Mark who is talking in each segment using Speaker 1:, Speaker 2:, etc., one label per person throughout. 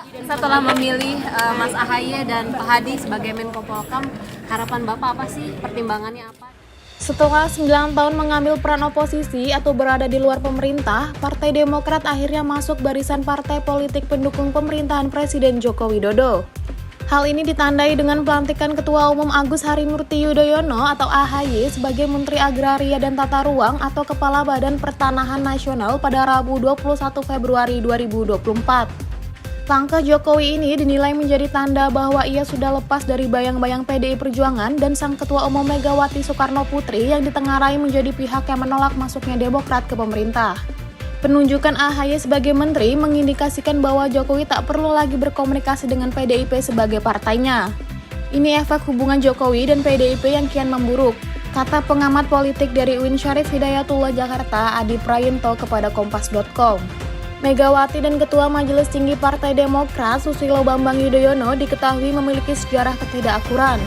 Speaker 1: Setelah memilih Mas Ahaye dan Pak Hadi sebagai Menko Polhukam, harapan Bapak apa sih? Pertimbangannya apa?
Speaker 2: Setelah 9 tahun mengambil peran oposisi atau berada di luar pemerintah, Partai Demokrat akhirnya masuk barisan partai politik pendukung pemerintahan Presiden Joko Widodo. Hal ini ditandai dengan pelantikan Ketua Umum Agus Harimurti Yudhoyono atau AHY sebagai Menteri Agraria dan Tata Ruang atau Kepala Badan Pertanahan Nasional pada Rabu 21 Februari 2024. Langkah Jokowi ini dinilai menjadi tanda bahwa ia sudah lepas dari bayang-bayang PDI Perjuangan dan sang Ketua Umum Megawati Soekarno Putri yang ditengarai menjadi pihak yang menolak masuknya Demokrat ke pemerintah. Penunjukan AHY sebagai menteri mengindikasikan bahwa Jokowi tak perlu lagi berkomunikasi dengan PDIP sebagai partainya. Ini efek hubungan Jokowi dan PDIP yang kian memburuk, kata pengamat politik dari UIN Syarif Hidayatullah Jakarta, Adi Prayinto kepada Kompas.com. Megawati dan Ketua Majelis Tinggi Partai Demokrat Susilo Bambang Yudhoyono diketahui memiliki sejarah ketidakakuran.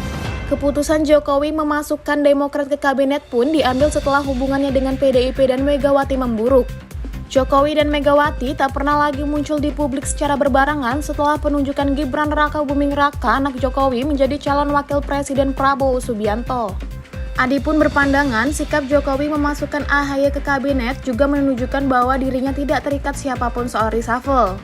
Speaker 2: Keputusan Jokowi memasukkan Demokrat ke kabinet pun diambil setelah hubungannya dengan PDIP dan Megawati memburuk. Jokowi dan Megawati tak pernah lagi muncul di publik secara berbarengan setelah penunjukan Gibran Rakabuming Raka anak Jokowi menjadi calon wakil presiden Prabowo Subianto. Adi pun berpandangan sikap Jokowi memasukkan AHY ke kabinet juga menunjukkan bahwa dirinya tidak terikat siapapun soal reshuffle.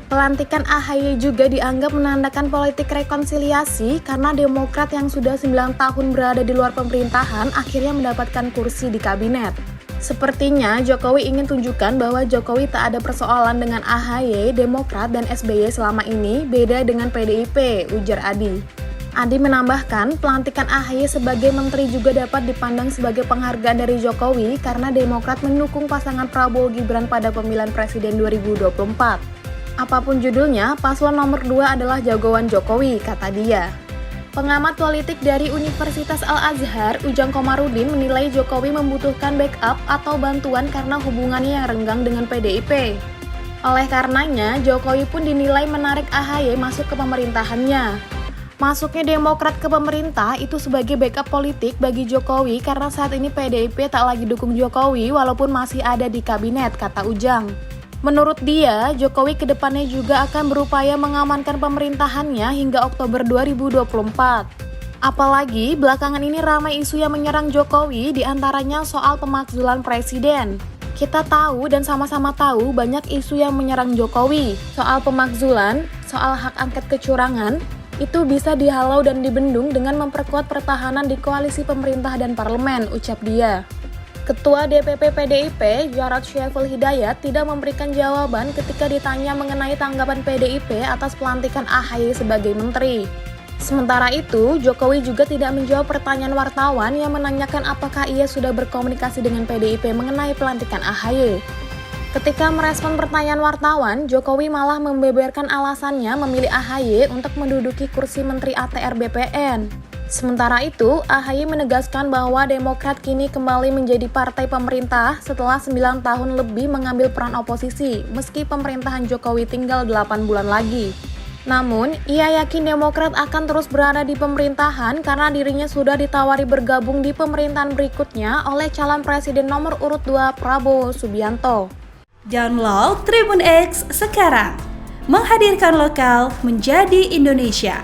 Speaker 2: Pelantikan AHY juga dianggap menandakan politik rekonsiliasi karena Demokrat yang sudah 9 tahun berada di luar pemerintahan akhirnya mendapatkan kursi di kabinet. Sepertinya Jokowi ingin tunjukkan bahwa Jokowi tak ada persoalan dengan AHY, Demokrat, dan SBY selama ini, beda dengan PDIP, ujar Adi. Adi menambahkan, pelantikan AHY sebagai menteri juga dapat dipandang sebagai penghargaan dari Jokowi karena Demokrat mendukung pasangan Prabowo Gibran pada pemilihan presiden 2024. Apapun judulnya, paslon nomor 2 adalah jagoan Jokowi, kata dia. Pengamat politik dari Universitas Al-Azhar, Ujang Komarudin menilai Jokowi membutuhkan backup atau bantuan karena hubungannya yang renggang dengan PDIP. Oleh karenanya, Jokowi pun dinilai menarik AHY masuk ke pemerintahannya. Masuknya Demokrat ke pemerintah itu sebagai backup politik bagi Jokowi karena saat ini PDIP tak lagi dukung Jokowi walaupun masih ada di kabinet, kata Ujang. Menurut dia, Jokowi kedepannya juga akan berupaya mengamankan pemerintahannya hingga Oktober 2024. Apalagi belakangan ini ramai isu yang menyerang Jokowi diantaranya soal pemakzulan presiden. Kita tahu dan sama-sama tahu banyak isu yang menyerang Jokowi. Soal pemakzulan, soal hak angket kecurangan, itu bisa dihalau dan dibendung dengan memperkuat pertahanan di koalisi pemerintah dan parlemen, ucap dia. Ketua DPP PDIP, Jarod Syaiful Hidayat, tidak memberikan jawaban ketika ditanya mengenai tanggapan PDIP atas pelantikan AHY sebagai menteri. Sementara itu, Jokowi juga tidak menjawab pertanyaan wartawan yang menanyakan apakah ia sudah berkomunikasi dengan PDIP mengenai pelantikan AHY. Ketika merespon pertanyaan wartawan, Jokowi malah membeberkan alasannya memilih AHY untuk menduduki kursi Menteri ATR BPN. Sementara itu, AHY menegaskan bahwa Demokrat kini kembali menjadi partai pemerintah setelah 9 tahun lebih mengambil peran oposisi, meski pemerintahan Jokowi tinggal 8 bulan lagi. Namun, ia yakin Demokrat akan terus berada di pemerintahan karena dirinya sudah ditawari bergabung di pemerintahan berikutnya oleh calon presiden nomor urut 2 Prabowo Subianto.
Speaker 3: Download Tribun X sekarang, menghadirkan lokal menjadi Indonesia.